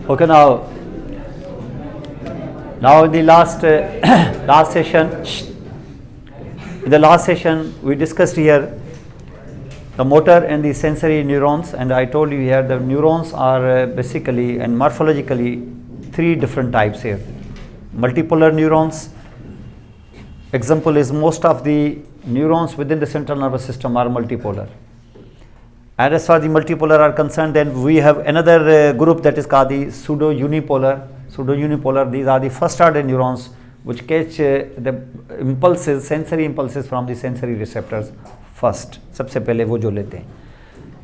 Okay, now in the last session, we discussed here the motor and the sensory neurons, and I told you here the neurons are basically and morphologically three different types here. Multipolar neurons. Example is most of the neurons within the central nervous system are multipolar. And as far as the multipolar are concerned, then we have another group that is called the pseudo-unipolar. Pseudo-unipolar, these are the first order neurons which catch the impulses, sensory impulses from the sensory receptors first. सबसे पहले वो जो लेते हैं,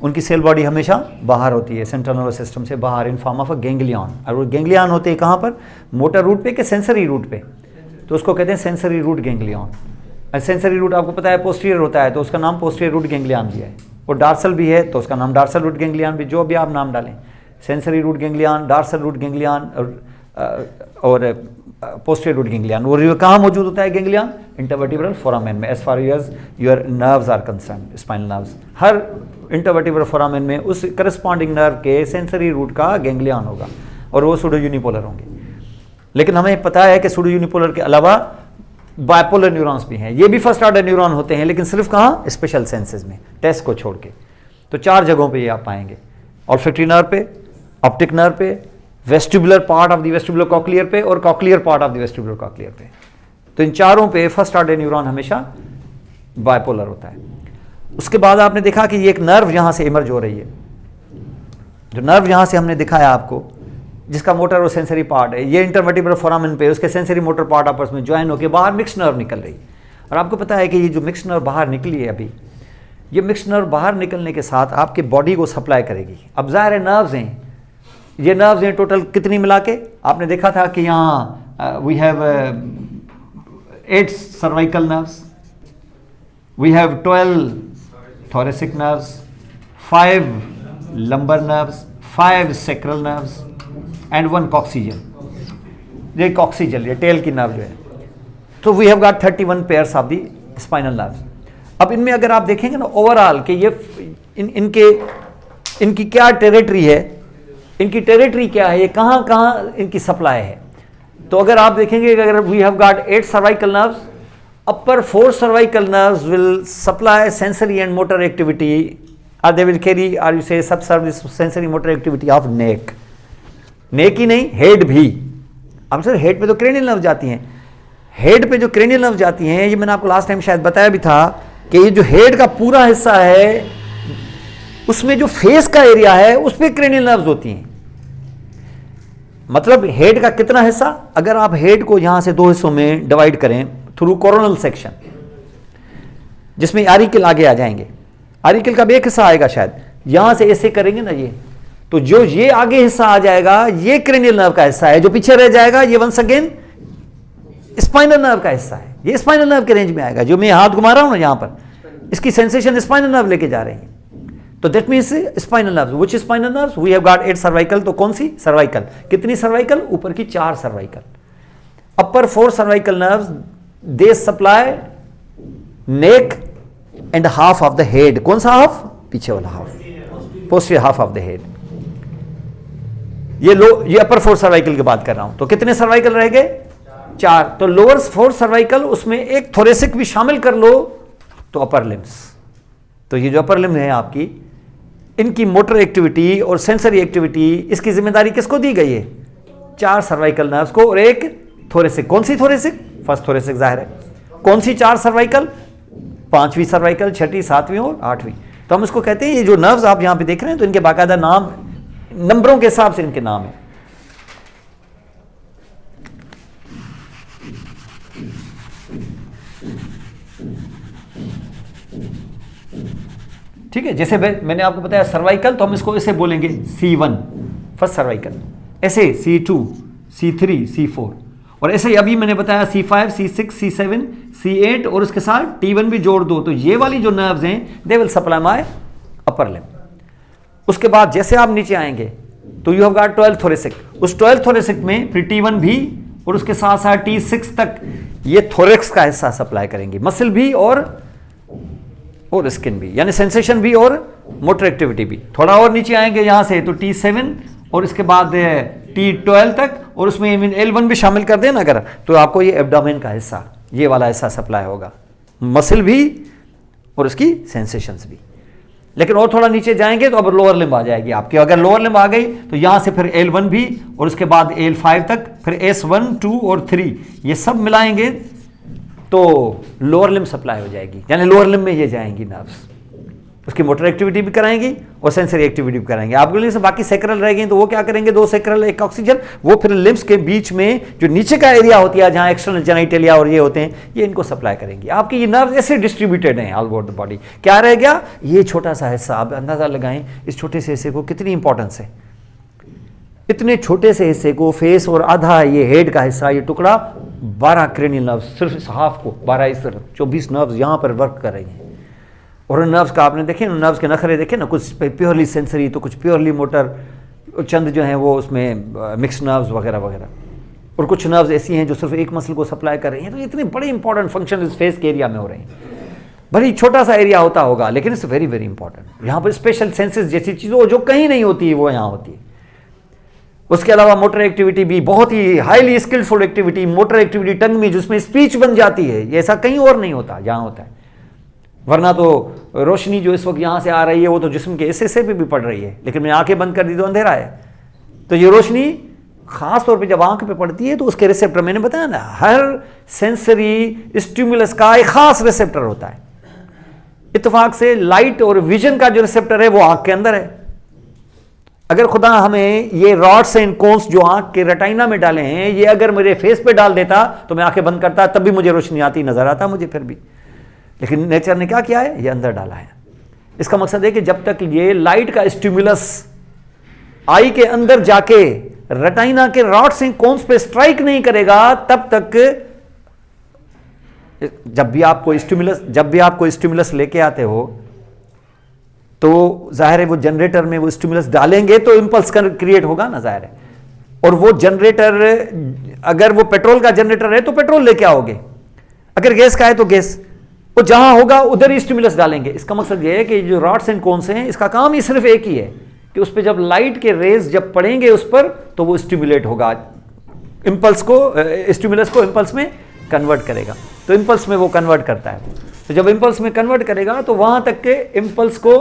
उनकी cell body हमेशा बाहर होती है, सेंट्रल नर्वस सिस्टम से बाहर, in form of a ganglion. और वो गैंग्लियन होते हैं कहाँ पर? मोटर रूट पे कि सेंसरी रूट पे, तो उसको कहते हैं sensory root ganglion. Sensory root आपको पता है पोस्टीरियर होता है, तो उसका नाम पोस्टीरियर रूट गैंग्लियन भी है. और डार्सल भी है, तो उसका नाम डार्सल रूट गैंग्लियन भी, जो भी आप नाम डालें, sensory root ganglion, dorsal root ganglion और पोस्टीरियर रूट गैंग्लियन. और ये कहाँ मौजूद होता है गैंग्लियन? इंटरवर्टिब्रल फोरामेन में, as far as your nerves are concern, spinal nerves. हर इंटरवर्टिब्रल फोरामेन में उस करस्पॉन्डिंग नर्व के सेंसरी रूट का गैंग्लियन होगा, और वो सूडो यूनिपोलर होंगे. लेकिन हमें पता है कि सूडो यूनिपोलर के अलावा बाइपोलर न्यूरॉन्स भी हैं. ये भी फर्स्ट ऑर्डर न्यूरॉन होते हैं, लेकिन सिर्फ कहाँ? स्पेशल सेंसेस में, टेस्ट को छोड़ के. तो चार जगहों पे ये आप पाएंगे: ऑल्फैक्टरी नर्व पे, ऑप्टिक नर्व पे, vestibular part of the vestibular cochlear पे, और cochlear part of the vestibular cochlear पे. तो इन चारों पे फर्स्ट ऑर्डर न्यूरॉन हमेशा बाइपोलर होता है. उसके बाद आपने देखा कि ये एक नर्व यहाँ से इमर्ज हो रही है. जो नर्व यहाँ से हमने दिखाया आपको, जिसका मोटर और सेंसरी पार्ट है, ये इंटरवर्टिब्रल फोरामेन पे उसके सेंसरी मोटर पार्ट आपस में ज्वाइन होकर बाहर मिक्स नर्व निकल रही. और आपको पता है कि ये जो मिक्स नर्व बाहर निकली है अभी, ये मिक्स नर्व बाहर निकलने के साथ आपके बॉडी को सप्लाई करेगी. अब ज़ाहिर है नर्व्स हैं, ये नर्व्स हैं टोटल कितनी मिला के? आपने देखा था कि यहाँ we have 8 cervical nerves, we have 12 thoracic nerves, 5 lumbar nerves, 5 sacral nerves and 1 coccygeal. ये coccygeal, ये टेल की नर्व जो है. तो we have got 31 pairs of the spinal nerves. अब इनमें अगर आप देखेंगे ना ओवरऑल कि ये इनकी क्या टेरिटरी है, इनकी टेरिटरी क्या है, ये कहाँ कहाँ इनकी सप्लाई है. तो अगर आप देखेंगे कि अगर we have got 8 cervical nerves, upper 4 cervical nerves will supply sensory and motor activity, or they will carry, or you say subserve this sensory motor activity of neck. neck ही नहीं, head भी. अब सर हेड पे तो cranial nerve जाती हैं. Head पे जो cranial nerve जाती हैं, ये मैंने आपको लास्ट टाइम शायद बताया भी था कि ये जो हेड का पूरा हिस्सा है, उसमें जो फेस का एरिया है उस पर क्रेनियल नर्व्स होती हैं. मतलब हेड का कितना हिस्सा? अगर आप हेड को यहां से 2 हिस्सों में डिवाइड करें थ्रू कोरोनल सेक्शन, जिसमें आरिकल आगे आ जाएंगे, आरिकल का भी एक हिस्सा आएगा शायद, यहां से ऐसे करेंगे ना ये, तो जो ये आगे हिस्सा आ जाएगा ये क्रेनियल नर्व का हिस्सा है. जो पीछे रह जाएगा ये वंस अगेन स्पाइनल नर्व का हिस्सा है. ये स्पाइनल नर्व के रेंज में आएगा. जो मैं हाथ घुमा रहा हूं ना यहां पर, इसकी सेंसेशन स्पाइनल नर्व लेके जा रहे हैं. तो that means spinal nerves. Which spinal nerves? We have got 8 cervical. तो कौन सी सर्वाइकल? कितनी सर्वाइकल? ऊपर की 4 cervical. Upper 4 cervical nerves, they supply neck and half of the head. कौन सा हाफ? पीछे वाला half, posterior half of the head. ये अपर 4 सर्वाइकल की बात कर रहा हूं. तो कितने सर्वाइकल रह गए? 4. तो लोअर 4 सर्वाइकल, उसमें एक थोरेसिक भी शामिल कर लो तो अपर लिम्स. तो ये जो अपर लिम्ब है आपकी, इनकी मोटर एक्टिविटी और सेंसरी एक्टिविटी, इसकी जिम्मेदारी किसको दी गई है? 4 सर्वाइकल नर्व्स को और एक थोरेसिक. कौन सी थोरेसिक? फर्स्ट थोरेसिक जाहिर है. कौन सी 4 सर्वाइकल? 5वीं सर्वाइकल, 6ठी, 7वीं और 8वीं. तो हम इसको कहते हैं, ये जो नर्व्स आप यहां पे देख रहे हैं, तो इनके बाकायदा नाम, नंबरों के हिसाब से इनके नाम है. ठीक है. जैसे मैंने आपको बताया सर्वाइकल, तो हम इसको ऐसे बोलेंगे C1 फर्स्ट सर्वाइकल, ऐसे C2, C3, C4, और ऐसे ही अभी मैंने बताया C5, C6, C7, C8, और उसके साथ T1 भी जोड़ दो. तो ये वाली जो नर्व्स हैं, they will supply my upper limb. उसके बाद जैसे आप नीचे आएंगे तो यू हैव गॉट 12 थोरेसिक. उस 12 थोरेसिक में फिर T1 भी और उसके साथ साथ T6 तक ये थोरेक्स का हिस्सा सप्लाई करेंगे. मसल भी और स्किन भी, यानी सेंसेशन भी और मोटर एक्टिविटी भी. थोड़ा और नीचे आएंगे यहां से तो T7 और इसके बाद T12 तक, और उसमें L1 भी शामिल कर देना अगर, तो आपको ये एब्डोमेन का हिस्सा, ये वाला हिस्सा सप्लाई होगा, मसल भी और उसकी सेंसेशंस भी। लेकिन और थोड़ा नीचे जाएंगे तो अब लोअर लिम्ब आ जाएगी आपकी। अगर लोअर लिम्ब आ गई तो यहां से फिर L1 भी, और उसके बाद L5 तक, फिर S1, 2 और 3 ये सब मिलाएंगे तो लोअर लिम्ब सप्लाई हो जाएगी, यानी लोअर लिम्ब में ये जाएंगी नर्व्स, उसकी मोटर एक्टिविटी भी कराएंगी और सेंसरी एक्टिविटी भी कराएंगे। आपके लिए से बाकी सेक्रल रह गई तो वो क्या करेंगे, 2 सेक्रल, 1 ऑक्सीजन, वो फिर लिम्ब्स के बीच में जो नीचे का एरिया होती है जहां एक्सटर्नल जेनिटलिया और ये होते हैं, ये इनको सप्लाई करेंगी। आपकी ये नर्व्स ऐसे डिस्ट्रीब्यूटेड हैं ऑल ओवर द बॉडी। क्या रह गया, ये छोटा सा हिस्सा। आप अंदाजा लगाएं इस छोटे से हिस्से को कितनी इंपॉर्टेंस है। इतने छोटे से हिस्से को, फेस और आधा ये हेड का हिस्सा, ये टुकड़ा 12 क्रेनियल नर्व्स, सिर्फ इस हाफ को 12, इस तरफ 24 नर्व्स यहां पर वर्क कर रही हैं। और नर्व्स का आपने देखे, नर्व्स के नखरे देखे ना, कुछ प्योरली सेंसरी तो कुछ प्योरली मोटर, चंद जो हैं वो उसमें मिक्स नर्व्स वगैरह वगैरह, और कुछ नर्व्स ऐसी हैं जो सिर्फ एक मसल को सप्लाई कर रही हैं। तो इतने बड़े इंपॉर्टेंट फंक्शन इस फेस के एरिया में हो रहे हैं। भले छोटा सा एरिया होता होगा लेकिन इट्स वेरी वेरी इंपॉर्टेंट। यहाँ पर स्पेशल सेंसेस जैसी चीज़ जो कहीं नहीं होती है वो यहाँ होती है। उसके अलावा मोटर एक्टिविटी भी बहुत ही highly skilful activity, motor activity tongue में जिसमें स्पीच बन जाती है, ये ऐसा कहीं और नहीं होता, यहाँ होता है। वरना तो रोशनी जो इस वक्त यहाँ से आ रही है वो तो जिस्म के इस हिस्से पे भी पड़ रही है, लेकिन मैंने आंखें बंद कर दी तो अंधेरा है। तो ये रोशनी खास तौर पे जब आंख पे पड़ती है तो उसके रिसेप्टर, मैंने बताया ना, हर सेंसरी स्टिमुलस का एक खास रिसेप्टर होता है। इत्तेफाक से लाइट और विजन का जो रिसेप्टर है वो आंख के अंदर है। अगर खुदा हमें ये रॉड्स एंड कोन्स जो आंख के रेटाइना में डाले हैं, ये अगर मेरे फेस पे डाल देता तो मैं आंखें बंद करता, तब भी मुझे रोशनी आती नजर आता मुझे फिर भी। लेकिन नेचर ने क्या किया है, ये अंदर डाला है। इसका मकसद है कि जब तक ये लाइट का स्टिमुलस आई के अंदर जाके रेटाइना के रॉड्स एंड कोन्स पे स्ट्राइक नहीं करेगा, तब तक जब भी आप कोई स्टिमुलस लेके आते हो तो जाहिर है वो जनरेटर में वो स्टिमुलस डालेंगे तो इंपल्स क्रिएट होगा ना, जाहिर है। और वो जनरेटर, अगर वो पेट्रोल का जनरेटर है तो पेट्रोल लेके आओगे, अगर गैस का है तो गैस, वो जहां होगा उधर ही स्टिमुलस डालेंगे। इसका मकसद ये है कि जो रॉड्स एंड कोन्स हैं इसका काम ही सिर्फ एक ही है कि उस पर जब लाइट के रेज जब पड़ेंगे उस पर तो वो स्टिमुलेट होगा, इंपल्स को, स्टिमुलस को इंपल्स में कन्वर्ट करेगा। तो इंपल्स में वो कन्वर्ट करता है। तो जब इंपल्स में कन्वर्ट करेगा तो वहां तक के इंपल्स को,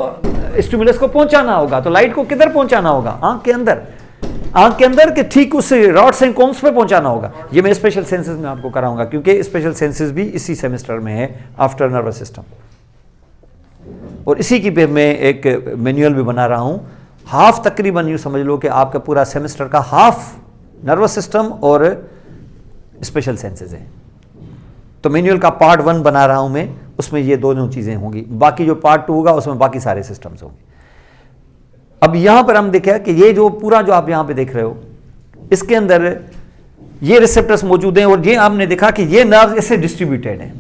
स्टिमुलस को पहुंचाना होगा। तो लाइट को किधर पहुंचाना होगा, आंख के अंदर के ठीक उस रॉड्स एंड कोन्स पे पहुंचाना होगा। ये मैं स्पेशल सेंसेस में आपको कराऊंगा क्योंकि स्पेशल सेंसेस भी इसी सेमेस्टर में है आफ्टर नर्वस सिस्टम, और इसी की पे मैं एक मैनुअल भी बना रहा हूं। हाफ तकरीबन यूं समझ लो कि आपका पूरा सेमेस्टर का हाफ नर्वस सिस्टम और स्पेशल सेंसेस है। तो मैनुअल का पार्ट 1 बना रहा हूं मैं, उसमें ये दोनों चीजें होंगी, बाकी जो पार्ट 2 होगा उसमें बाकी सारे सिस्टम्स होंगे। अब यहां पर हम देखा कि ये जो पूरा जो आप यहां पे देख रहे हो, इसके अंदर ये रिसेप्टर्स मौजूद हैं और ये आपने देखा कि ये नर्व ऐसे डिस्ट्रीब्यूटेड हैं।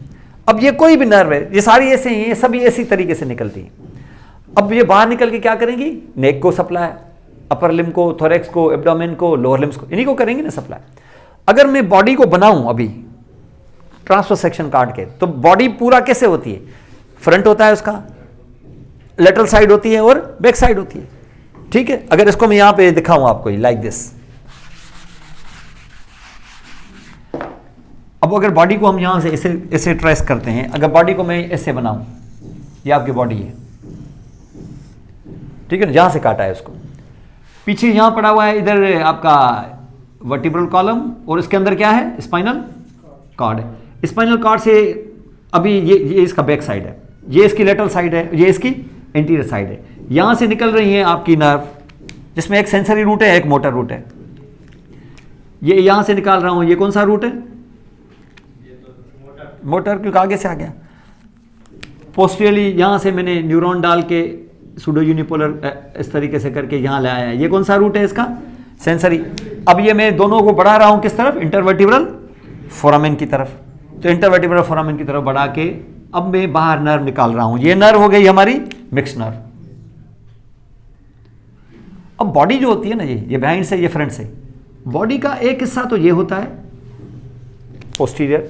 अब ये कोई भी नर्व है, ये सारी ऐसे ही हैं, सभी इसी तरीके से निकलती हैं। अब ये बाहर निकल के क्या करेंगी, नेक को सप्लाई, अपर लिम्ब को, थोरेक्स को, एब्डोमेन को, लोअर लिम्ब्स को, इन्हीं को करेंगे ना सप्लाई। अगर मैं बॉडी को बनाऊं अभी ट्रांसफर सेक्शन काट के, तो बॉडी पूरा कैसे होती है, फ्रंट होता है उसका, लेटरल साइड होती है और बैक साइड होती है, ठीक है। अगर इसको मैं यहां पे दिखाऊं आपको लाइक दिस, अब अगर बॉडी को हम यहां से ऐसे ट्रेस करते हैं, अगर बॉडी को मैं ऐसे बनाऊं, ये आपकी बॉडी है, ठीक है ना, जहां से काटा है उसको, पीछे यहां पड़ा हुआ है इधर आपका वर्टिब्रल कॉलम, और इसके अंदर क्या है, स्पाइनल कॉर्ड है। स्पाइनल कॉर्ड से अभी ये इसका बैक साइड है, ये इसकी लेटरल साइड है, ये इसकी एंटीरियर साइड है। यहां से निकल रही है आपकी नर्व, जिसमें एक सेंसरी रूट है, एक मोटर रूट है। ये यहां से निकाल रहा हूं, ये कौन सा रूट है, मोटर, क्योंकि आगे से आ गया। पोस्टीरियरली यहां से मैंने न्यूरॉन डाल के सूडो यूनिपोलर इस तरीके से करके यहां ले आया। ये कौन सा रूट है इसका, सेंसरी। अब ये मैं दोनों को बढ़ा रहा हूं किस तरफ, इंटरवर्टिब्रल फोरामेन की तरफ। तो इंटरवर्टिब्रल फोरामेन की तरफ बढ़ा के अब मैं बाहर नर्व निकाल रहा हूं। ये नर्व हो गई हमारी मिक्स नर्व। अब बॉडी जो होती है ना, ये बिहाइंड से, ये फ्रंट से, बॉडी का एक हिस्सा तो ये होता है पोस्टीरियर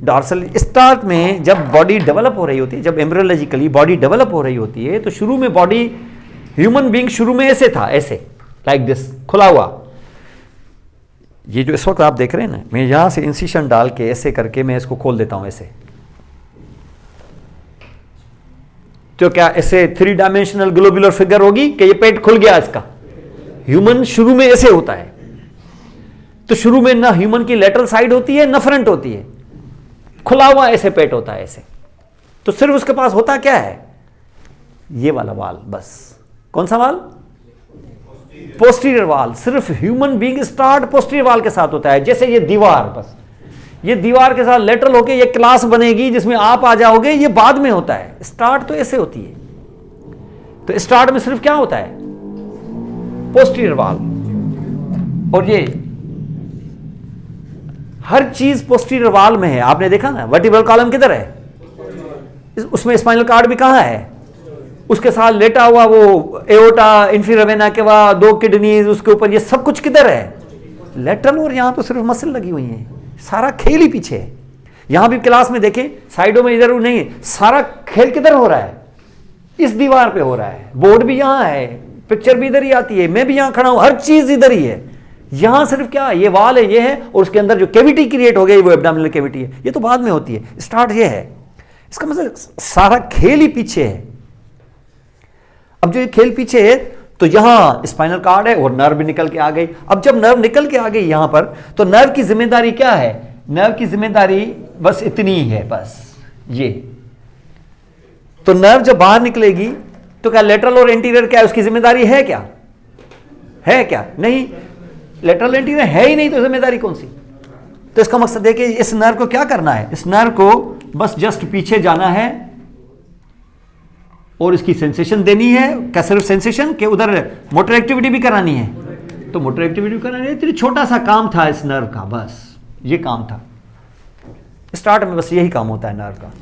डॉर्सल। स्टार्ट में जब बॉडी डेवलप हो रही होती है, जब एम्ब्रियोलॉजिकली बॉडी डेवलप हो रही होती है, तो शुरू में बॉडी, ह्यूमन बीइंग शुरू में ऐसे था, ऐसे लाइक दिस, खुला हुआ। ये जो इस वक्त आप देख रहे हैं ना, मैं यहाँ से इंसिशन डाल के ऐसे करके मैं इसको खोल देता हूँ ऐसे, तो क्या ऐसे 3 डायमेंशनल ग्लोबुलर फिगर होगी कि ये पेट खुल गया इसका? ह्यूमन शुरू में ऐसे होता है, तो शुरू में ना ह्यूमन की लेटरल साइड होती है ना फ्रंट होती है, खुला हुआ ऐसे पेट होता है ऐसे। तो सिर्फ उसके पास होता क्या है? ये वाला वाल बस। कौन सा वाल? पोस्टीरियर वाल। सिर्फ ह्यूमन बीइंग स्टार्ट पोस्टीरियर वाल के साथ होता है। जैसे ये दीवार, बस ये दीवार के साथ लेटरल होके ये क्लास बनेगी जिसमें आप आ जाओगे, ये बाद में होता है। स्टार्ट तो ऐसे होती है। तो स्टार्ट में सिर्फ क्या होता है? पोस्टीरियर वाल। और ये हर चीज पोस्टीरियर वाल में है। आपने देखा ना, वर्टिब्रल कॉलम किधर है? उसमें स्पाइनल कार्ड भी कहां है? उसके साथ लेटा हुआ वो aorta, inferior vena cava, 2 kidneys, उसके ऊपर ये सब कुछ किधर है? लेटरल। और यहां तो सिर्फ मसल लगी हुई है। सारा खेल ही पीछे है। यहां भी क्लास में देखें, साइडों में इधर नहीं है, सारा खेल किधर हो रहा है? इस दीवार पे हो रहा है। बोर्ड भी यहां है, पिक्चर भी इधर ही आती है, मैं भी यहां खड़ा हूं, हर चीज इधर ही है। यहां सिर्फ क्या, ये वाल है, ये है, और उसके अंदर जो कैविटी क्रिएट हो गई वो एब्डोमिनल कैविटी है। ये तो बाद में होती है, स्टार्ट ये है। इसका मतलब सारा खेल ही पीछे है। अब जो ये खेल पीछे है, तो यहां स्पाइनल कार्ड है और नर्व भी निकल के आ गई। अब जब नर्व निकल के आ गई यहां पर, तो नर्व की जिम्मेदारी क्या है? नर्व की जिम्मेदारी बस इतनी ही है, बस ये। तो नर्व जब बाहर निकलेगी तो क्या लेटरल और एंटीरियर क्या है, उसकी जिम्मेदारी है क्या? है क्या? नहीं, लेटरल एंटीरियर है ही नहीं, तो जिम्मेदारी कौन सी? तो इसका मकसद है कि इस नर्व को क्या करना है? इस नर्व को बस जस्ट पीछे जाना है और इसकी सेंसेशन देनी है। क्या सिर्फ सेंसेशन के उधर मोटर एक्टिविटी भी करानी है? तो मोटर एक्टिविटी भी करानी है। इतनी छोटा सा काम था इस नर्व का, बस ये काम था। स्टार्ट में बस यही काम होता है नर्व का।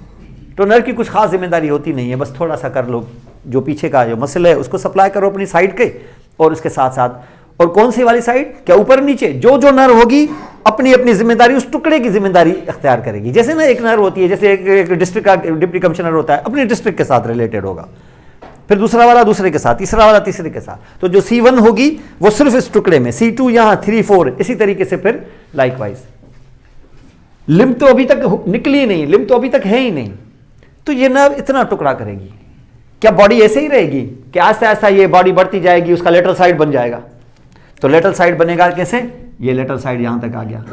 तो नर्व की कुछ खास जिम्मेदारी होती नहीं है, बस थोड़ा सा कर लो, जो पीछे का जो मसल है उसको सप्लाई करो अपनी साइड के, और उसके साथ साथ, और कौन सी वाली साइड? क्या ऊपर नीचे? जो जो नर्व होगी अपनी अपनी जिम्मेदारी, उस टुकड़े की जिम्मेदारी इख्तियार करेगी। जैसे ना एक नर्व होती है, जैसे एक डिस्ट्रिक्ट का डिप्टी कमिश्नर होता है, अपने डिस्ट्रिक्ट के साथ रिलेटेड होगा, फिर दूसरा वाला दूसरे के साथ, तीसरा वाला तीसरे के साथ। तो जो C1 होगी वो सिर्फ इस टुकड़े में, C2 यहां, 3, 4, इसी तरीके से फिर लाइकवाइज। लिम्ब तो अभी तक निकली नहीं, लिम्ब तो अभी तक है ही नहीं, तो ये नर्व इतना टुकड़ा करेगी। क्या बॉडी ऐसे ही रहेगी? क्या आस्ते आस्ते ये बॉडी बढ़ती जाएगी, उसका लेटरल साइड बन जाएगा? तो लेटरल साइड बनेगा कैसे? ये लेटरल साइड यहां तक आ गया,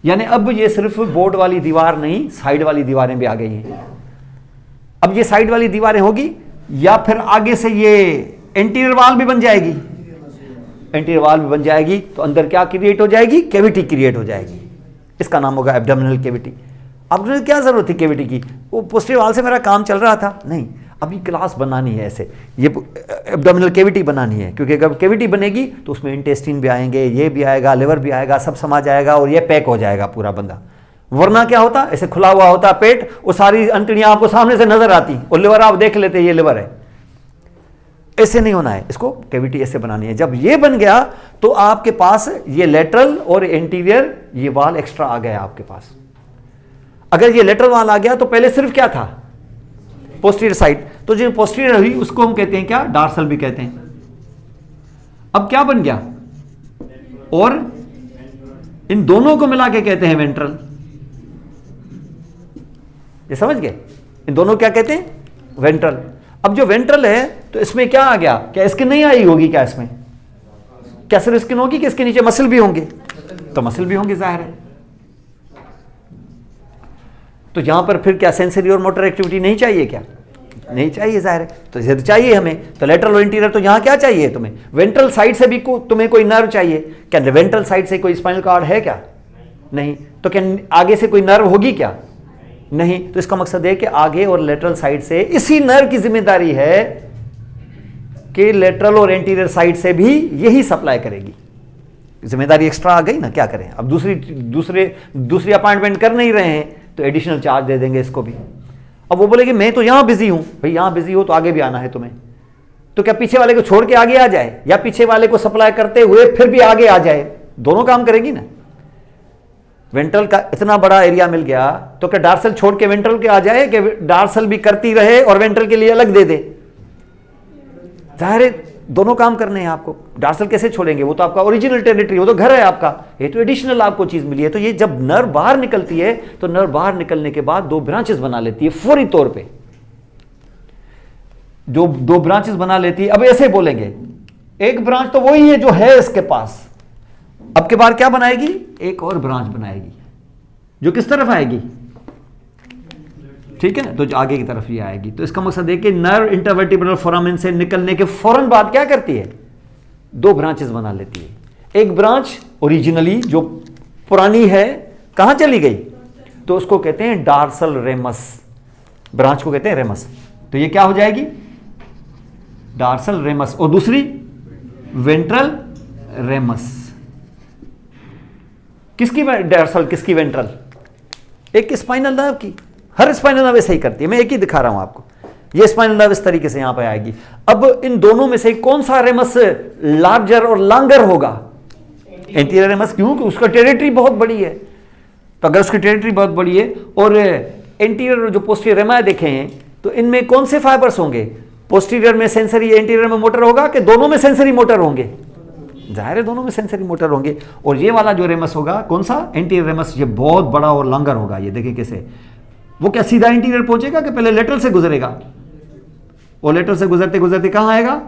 यानी अब ये सिर्फ बोर्ड वाली दीवार नहीं, साइड वाली दीवारें भी आ गई हैं। अब ये साइड वाली दीवारें होगी, या फिर आगे से ये एंटीरियर वाल भी बन जाएगी। एंटीरियर वाल भी बन जाएगी तो अंदर क्या क्रिएट हो जाएगी? कैविटी क्रिएट हो जाएगी। इसका नाम होगा एब्डोमिनल कैविटी। अब क्या जरूरत थी कैविटी की? वो पोस्टीरियर वाल से मेरा काम चल रहा था, नहीं, अभी क्लास बनानी है, ऐसे ये एब्डोमिनल कैविटी बनानी है, क्योंकि अगर कैविटी बनेगी तो उसमें इंटेस्टिन भी आएंगे, ये भी आएगा, लिवर भी आएगा, सब समा जाएगा और ये पैक हो जाएगा पूरा बंदा। वरना क्या होता? ऐसे खुला हुआ होता पेट, वो सारी अंतड़ियां आपको सामने से नजर आती और लिवर आप देख लेते ये लिवर है। ऐसे नहीं होना है, इसको कैविटी ऐसे बनानी है। जब ये बन गया तो आपके पास ये लेटरल और एंटीरियर ये वाल एक्स्ट्रा आ गया आपके पास। अगर ये लेटरल वाल आ गया तो पहले सिर्फ क्या था? Posterior side. तो जो पोस्टीरियर हुई उसको हम कहते हैं क्या? डार्सल भी कहते हैं। अब क्या बन गया? और इन दोनों को मिला के कहते हैं वेंट्रल। ये समझ गए? इन दोनों क्या कहते हैं? वेंट्रल। अब जो वेंट्रल है तो इसमें क्या आ गया? क्या स्किन नहीं आई होगी क्या इसमें? क्या सिर्फ स्किन होगी कि इसके नीचे मसल भी होंगे? तो मसल भी होंगे, जाहिर है। तो यहां पर फिर क्या सेंसरी और मोटर एक्टिविटी नहीं चाहिए क्या? नहीं चाहिए, जाहिर है। तो इधर चाहिए हमें, तो लेटरल और इंटीरियर। तो यहां क्या चाहिए तुम्हें? वेंट्रल साइड से भी तुम्हें कोई नर्व चाहिए। क्या वेंट्रल साइड से कोई स्पाइनल कॉर्ड है क्या? नहीं। तो क्या आगे से कोई नर्व होगी क्या? नहीं। तो इसका मकसद है कि आगे और लेटरल साइड से इसी नर्व की जिम्मेदारी है कि लेटरल और एंटीरियर साइड से भी यही सप्लाई करेगी। जिम्मेदारी एक्स्ट्रा आ गई ना, क्या करें? अब दूसरी अपॉइंटमेंट कर नहीं रहे हैं तो एडिशनल चार्ज दे देंगे इसको भी। अब वो बोलेगी मैं तो यहां बिजी हूं। भाई यहां बिजी हो तो आगे भी आना है तुम्हें, तो क्या पीछे वाले को छोड़ के आगे आ जाए, या पीछे वाले को सप्लाई करते हुए फिर भी आगे आ जाए? दोनों काम करेगी ना। वेंट्रल का इतना बड़ा एरिया मिल गया तो क्या डार्सल छोड़ के वेंट्रल के आ जाए कि डार्सल भी करती रहे और वेंट्रल के लिए अलग दे दे? जाहिर है दोनों काम करने हैं आपको। डार्सल कैसे छोड़ेंगे, वो तो आपका ओरिजिनल टेरिटरी, वो तो घर है आपका, ये तो एडिशनल आपको चीज मिली है। तो ये जब नर्व बाहर निकलती है तो नर्व बाहर निकलने के बाद 2 ब्रांचेस बना लेती है फौरी तौर पे, जो 2 ब्रांचेस बना लेती है। अब ऐसे बोलेंगे, एक ब्रांच तो वही है जो है इसके पास, अब के बाद क्या बनाएगी, एक और ब्रांच बनाएगी जो किस तरफ आएगी, ठीक है, तो जो आगे की तरफ ये आएगी। तो इसका मकसद है कि नर्व इंटरवर्टिब्रल फोरामेन से निकलने के फौरन बाद क्या करती है, 2 ब्रांचेस बना लेती है। एक ब्रांच ओरिजिनली जो पुरानी है कहां चली गई, तो उसको कहते हैं डार्सल रेमस, ब्रांच को कहते हैं रेमस। तो ये क्या हो जाएगी, डार्सल रेमस, और दूसरी वेंट्रल रेमस। किसकी डार्सल, किसकी वेंट्रल, एक स्पाइनल नर्व की। हर स्पाइनल नर्व ऐसे ही करती है, मैं एक ही दिखा रहा हूं आपको। ये स्पाइनल नर्व इस तरीके से यहां पे आएगी। अब इन दोनों में से कौन सा रेमस लार्जर और लॉन्गर होगा, एंटीरियर रेमस, क्यों, कि उसका टेरिटरी बहुत बड़ी है। तो अगर उसकी टेरिटरी बहुत बड़ी है और एंटीरियर जो पोस्टीरियर रेमाए देखे हैं, तो इनमें कौन से फाइबर्स होंगे, पोस्टीरियर में सेंसरी, एंटीरियर में मोटर होगा, कि दोनों में सेंसरी मोटर होंगे, जाहिर है दोनों में सेंसरी मोटर होंगे। और ये वाला जो रेमस होगा कौन सा, एंटीरियर रेमस, ये बहुत बड़ा और लॉन्गर होगा। ये देखिए कैसे, वो क्या सीधा इंटीरियर पहुंचेगा कि पहले लेटरल से गुजरेगा, और लेटरल से गुजरते गुजरते कहां आएगा,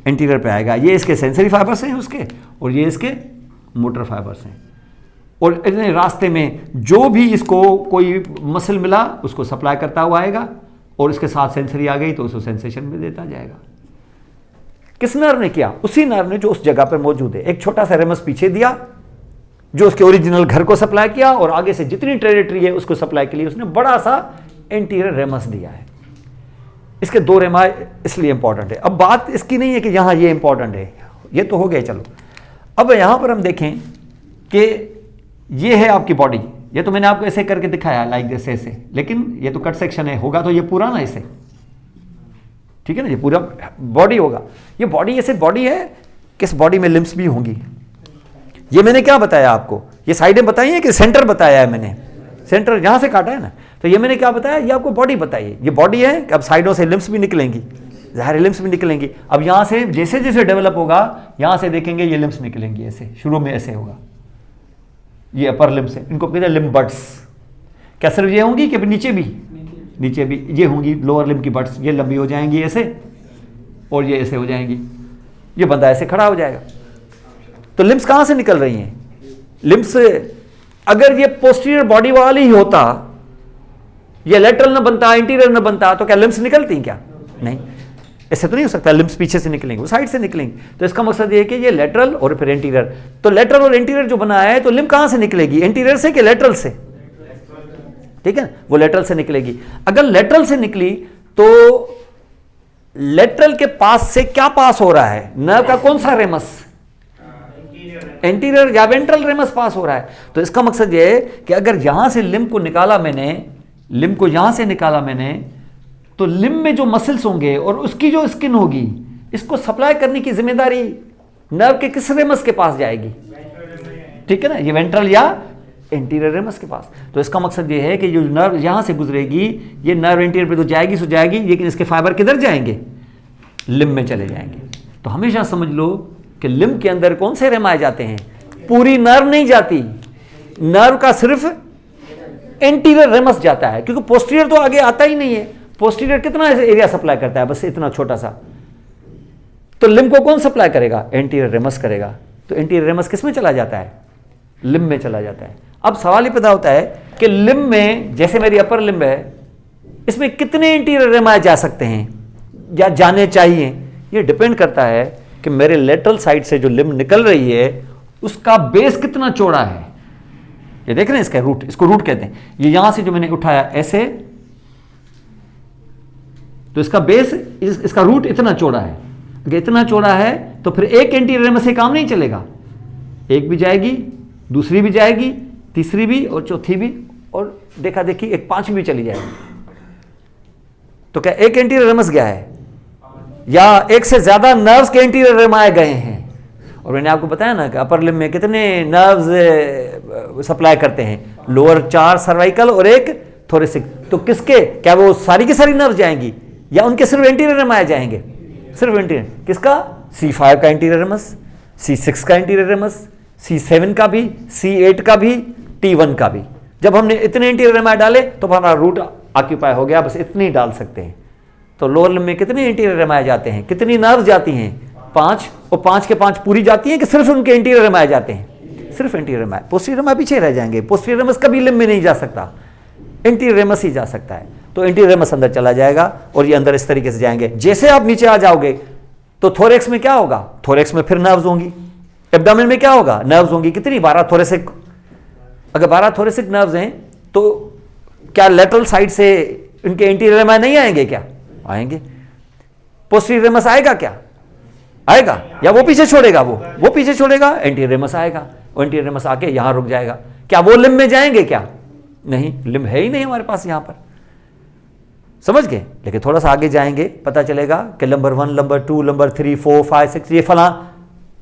एंटीरियर पे आएगा। ये इसके सेंसरी फाइबर्स हैं उसके, और ये इसके मोटर फाइबर्स हैं। और इतने रास्ते में जो भी इसको कोई मसल मिला उसको सप्लाई करता हुआ आएगा, और इसके साथ सेंसरी आ गई तो उसको सेंसेशन में देता जाएगा। किस नर्व ने किया, उसी नर्व ने जो उस जगह पर मौजूद है। एक छोटा सा रेमस पीछे दिया जो उसके ओरिजिनल घर को सप्लाई किया, और आगे से जितनी टेरिटरी है उसको सप्लाई के लिए उसने बड़ा सा एंटीरियर रेमस दिया है। इसके 2 रेमाए इसलिए इंपॉर्टेंट है। अब बात इसकी नहीं है कि यहां ये इंपॉर्टेंट है, ये तो हो गया, चलो अब यहां पर हम देखें कि ये है आपकी बॉडी। ये तो मैंने आपको ऐसे करके दिखाया लाइक जैसे ऐसे, लेकिन ये तो कट सेक्शन है, होगा तो ये पूरा ना ऐसे, ठीक है ना, ये पूरा बॉडी होगा। ये बॉडी ऐसे बॉडी है, किस बॉडी में लिम्स भी होंगी। ये मैंने क्या बताया आपको, ये साइडें बताई है कि सेंटर बताया है मैंने, सेंटर यहां से काटा है ना, तो ये मैंने क्या बताया, ये आपको बॉडी बताई है। ये बॉडी है, अब साइडों से लिम्स भी निकलेंगी, ज़ाहिर लिम्स भी निकलेंगी। अब यहां से जैसे जैसे डेवलप होगा, यहां से देखेंगे ये लिम्स निकलेंगी, ऐसे शुरू में ऐसे होगा, ये अपर लिम्स है, इनको कहते हैं लिम्ब बड्स। क्या सिर्फ ये होंगी कि नीचे भी, नीचे भी ये होंगी लोअर लिम्ब की बड्स, ये लंबी हो जाएंगी ऐसे, और ये ऐसे हो जाएंगी, ये बंदा ऐसे खड़ा हो जाएगा। तो लिम्स कहां से निकल रही हैं, लिम्स अगर ये पोस्टीरियर बॉडी वाली ही होता, ये लेटरल न बनता, इंटीरियर न बनता, तो क्या लिम्स निकलती क्या, नहीं, ऐसे तो नहीं हो सकता। लिम्स पीछे से निकलेंगे, वो साइड से निकलेंगे। तो इसका मकसद ये है कि ये लेटरल और फिर एंटीरियर, तो लेटरल और एंटीरियर जो बनाया है, तो लिम्ब कहां से निकलेगी, एंटीरियर से कि लेटरल से, ठीक है, वो लेटरल से निकलेगी। अगर लेटरल से निकली तो लेटरल के पास से क्या पास हो रहा है, नर्व का कौन सा रेमस, एंटीरियर या वेंट्रल रेमस पास हो रहा है। तो इसका मकसद यह है कि अगर यहां से लिम्ब को निकाला मैंने, लिम्ब को यहां से निकाला मैंने, तो लिम्ब में जो मसल्स होंगे और उसकी जो स्किन होगी, इसको सप्लाई करने की जिम्मेदारी नर्व के किस रेमस के पास जाएगी, ठीक है ना, ये वेंट्रल या एंटीरियर रेमस के पास। तो इसका मकसद ये है कि जो नर्व यहां से गुजरेगी, ये नर्व एंटीरियर पे तो जाएगी सो जाएगी, लेकिन इसके फाइबर किधर जाएंगे, लिम्ब में चले जाएंगे। तो हमेशा समझ लो कि लिम्ब के अंदर कौन से रेमाए जाते हैं, पूरी नर्व नहीं जाती, नर्व का सिर्फ एंटीरियर रेमस जाता है, क्योंकि पोस्टीरियर तो आगे आता ही नहीं है। पोस्टीरियर कितना एरिया सप्लाई करता है, बस इतना छोटा सा। तो लिम्ब को कौन सप्लाई करेगा, एंटीरियर रेमस करेगा। तो एंटीरियर रेमस किस में चला जाता है, लिम्ब में चला जाता है। अब सवाल ये पैदा होता है कि लिम्ब में, जैसे मेरी अपर लिम्ब है, इसमें कितने एंटीरियर रेमाए जा सकते हैं या जाने चाहिए, ये डिपेंड करता है कि मेरे लेटरल साइड से जो लिम्ब निकल रही है उसका बेस कितना चौड़ा है। ये देख रहे हैं इसका रूट, इसको रूट कहते हैं। ये यहां से जो मैंने उठाया ऐसे, तो इसका बेस, इसका रूट इतना चौड़ा है। अगर इतना चौड़ा है तो फिर एक एंटीरियर रेमस से काम नहीं चलेगा, एक भी जाएगी, दूसरी भी जाएगी, तीसरी भी और चौथी भी, और देखा देखी एक पांचवी भी चली जाएगी। तो क्या एक एंटीरियर रेमस गया है या एक से ज्यादा नर्व्स के एंटीरियर रेमाए गए हैं। और मैंने आपको बताया ना कि अपर लिम्ब में कितने नर्व्स सप्लाई करते हैं, लोअर 4 सर्वाइकल और एक थोरेसिक। तो किसके, क्या वो सारी की सारी नर्व जाएंगी या उनके सिर्फ एंटीरियर रेमाए जाएंगे, सिर्फ एंटीरियर, किसका, C5 का एंटीरियर रेमस, C6 का एंटीरियर रेमस, C7 का भी, C8 का भी, T1 का भी। जब हमने इतने एंटीरियर रेमाई डाले तो हमारा रूट ऑक्यूपाई हो गया, बस इतनी ही डाल सकते हैं। तो लोअर लिम्ब में कितने एंटीरियर रेमाई जाते हैं, कितनी नर्व जाती हैं? 5, और 5 के 5 पूरी जाती हैं कि सिर्फ उनके एंटीरियर रेमाई जाते हैं? सिर्फ एंटीरियर रेमाई, पोस्टीरियर रेमाई पीछे रह जाएंगे। पोस्टीरियर रेमस कभी लिम्ब में नहीं जा सकता, एंटीरियर रेमस ही जा सकता है। तो एंटीरियर रेमस अंदर चला जाएगा और ये अंदर इस तरीके से जाएंगे। जैसे आप नीचे आ जाओगे तो थोरेक्स में क्या होगा? थोरेक्स में फिर नर्व्स होंगी। एब्डोमेन में क्या होगा? नर्व्स होंगी। कितनी? 12 थोरेसिक। अगर 12 थोरेसिक नर्व्स हैं तो क्या लेटरल साइड से इनके एंटीरियर रेमाई नहीं आएंगे? क्या आएंगे? पोस्टीरियर रेमस आएगा? क्या आएगा? या वो पीछे छोड़ेगा? वो पीछे छोड़ेगा, एंटीरियर रेमस आएगा। और एंटीरियर रेमस आके यहां रुक जाएगा। क्या वो लिम्ब में जाएंगे? क्या नहीं, लिम्ब है ही नहीं हमारे पास यहां पर, समझ गए? लेकिन थोड़ा सा आगे जाएंगे पता चलेगा कि नंबर 1, नंबर 2, नंबर 3, 4, 5, 6 ये फला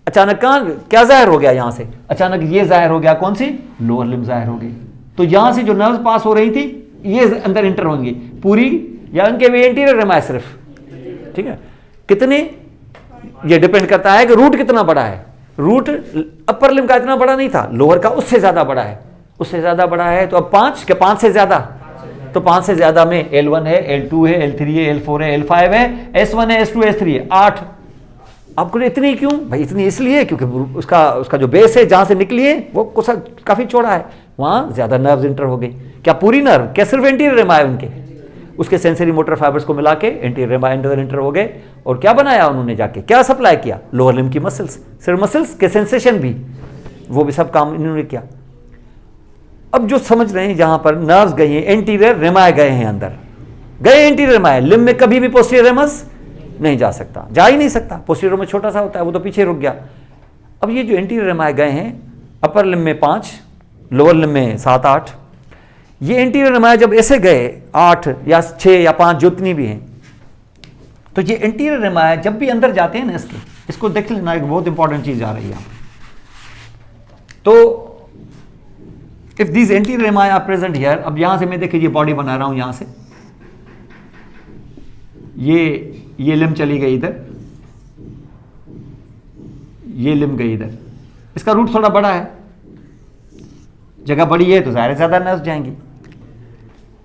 अचानक कहां क्या जाहिर हो गया? यहां से अचानक ये जाहिर हो गया। कौन सी? लोअर लिम्ब जाहिर हो गई। तो यहां से जो नर्व्स पास हो रही थी ये अंदर इंटर होंगी पूरी, या उनके भी एंटीरियर रेमाई सिर्फ, ठीक है? कितने? ये डिपेंड करता है कि रूट कितना बड़ा है। रूट अपर लिम्ब का इतना बड़ा नहीं था, लोअर का उससे ज्यादा बड़ा है। उससे ज्यादा बड़ा है तो अब 5 के 5 से ज्यादा, तो 5 से ज्यादा में L1 है, L2 है, L3 है, L4 है, L5 है, S1 है, S2 S3 है, 8। आपको इतनी क्यों भाई? इतनी इसलिए क्योंकि उसका जो बेस है जहां से निकली है वो काफी चौड़ा है, वहां ज्यादा नर्व्स इंटर हो गई। क्या पूरी नर्व? क्या सिर्फ एंटीरियर रेमाई उनके? उसके सेंसरी मोटर फाइबर्स को मिला के एंटीरियर रेमाई अंदर इंटर हो गए। और क्या बनाया उन्होंने? जाके क्या सप्लाई किया? लोअर लिम्ब की मसल्स, सिर्फ मसल्स के सेंसेशन भी, वो भी सब काम इन्होंने किया। अब जो समझ रहे हैं जहां पर नर्व्स गई हैं, एंटीरियर रेमाई गए हैं, अंदर गए एंटीरियर रेमाई। लिम्ब में कभी भी पोस्टीरियर रेमस नहीं जा सकता, जा ही नहीं सकता। पोस्टीरियर में छोटा सा होता है, वो तो पीछे रुक गया। अब ये जो एंटीरियर रेमाई गए हैं, अपर लिम्ब में 5, लोअर लिम्ब में 7, 8, ये एंटीरियर रेमाई जब ऐसे गए 8 या 6 या 5 जितनी भी हैं, तो ये एंटीरियर रेमाई जब भी अंदर जाते हैं ना, इसको देख लेना, एक बहुत इंपॉर्टेंट चीज आ रही है। तो if this anterior rami are present here, अब यहां से मैं देखिए ये बॉडी बना रहा हूं, यहां से ये लिम्ब चली गई इधर, ये लिम्ब गई इधर। इसका रूट थोड़ा बड़ा है, जगह बड़ी है तो ज़ाहिर है ज़्यादा नर्व्स जाएंगी।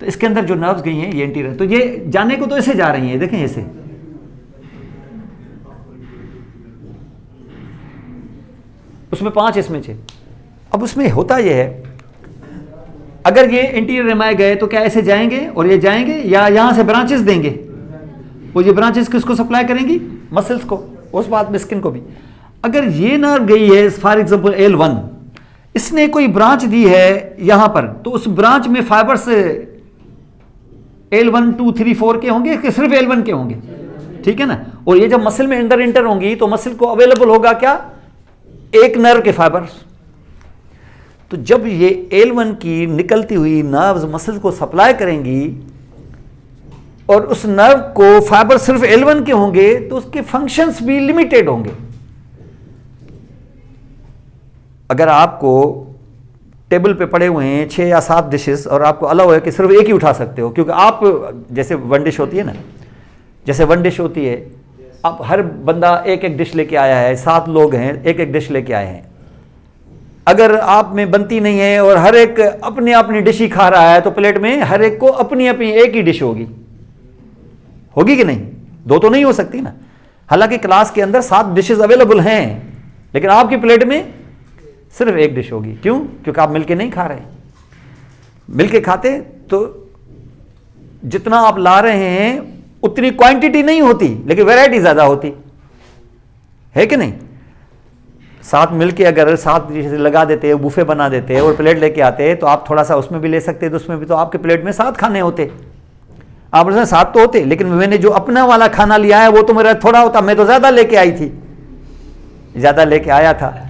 तो इसके अंदर जो नर्व्स गई हैं ये एंटीरियर, तो ये जाने को तो ऐसे जा रही हैं, देखें ऐसे, उसमें 5 इसमें 6। अब उसमें होता यह है, अगर ये एंटीरियर रेमाई गए तो क्या ऐसे जाएंगे और ये जाएंगे, या यहां से ब्रांचेस देंगे? और ये ब्रांचेस किसको सप्लाई करेंगी? मसल्स को, उस बात में स्किन को भी। अगर ये नर्व गई है फॉर एग्जांपल L1, इसने कोई ब्रांच दी है यहां पर, तो उस ब्रांच में फाइबर्स L1, 2, 3, 4 के होंगे कि सिर्फ L1 के होंगे? ठीक है ना? और ये जब मसल में अंदर इंटर होंगी तो मसल को अवेलेबल होगा क्या? एक नर्व के फाइबर्स। तो जब ये L1 की निकलती हुई नर्व्स मसल को सप्लाई करेंगी और उस नर्व को फाइबर सिर्फ L1 के होंगे, तो उसके फंक्शंस भी लिमिटेड होंगे। अगर आपको टेबल पे पड़े हुए हैं 6 या 7 डिशेस और आपको अलाउ है कि सिर्फ एक ही उठा सकते हो, क्योंकि आप जैसे 1 डिश होती है ना, जैसे 1 डिश होती है, अब हर बंदा एक एक डिश लेके आया है, 7 लोग हैं, एक एक डिश लेके आए हैं। अगर आप में बनती नहीं है और हर एक अपनी अपनी डिश ही खा रहा है, तो प्लेट में हर एक को अपनी अपनी एक ही डिश होगी कि नहीं? 2 तो नहीं हो सकती ना। हालांकि क्लास के अंदर 7 डिशेस अवेलेबल हैं, लेकिन आपकी प्लेट में सिर्फ एक डिश होगी। क्यों? क्योंकि आप मिलके नहीं खा रहे। मिलके खाते तो जितना आप ला रहे हैं उतनी क्वांटिटी नहीं होती, लेकिन वैरायटी ज्यादा होती है कि नहीं? 7 मिलके अगर 7 डिशेस लगा देते, बुफे बना देते और प्लेट लेके आते, तो आप थोड़ा सा उसमें भी ले सकते, तो उसमें भी तो आपके प्लेट में 7 खाने होते। आप 7 तो होते, लेकिन मैंने जो अपना वाला खाना लिया है वो तो मेरा थोड़ा होता, मैं तो ज्यादा लेके आई थी, ज्यादा लेके आया था।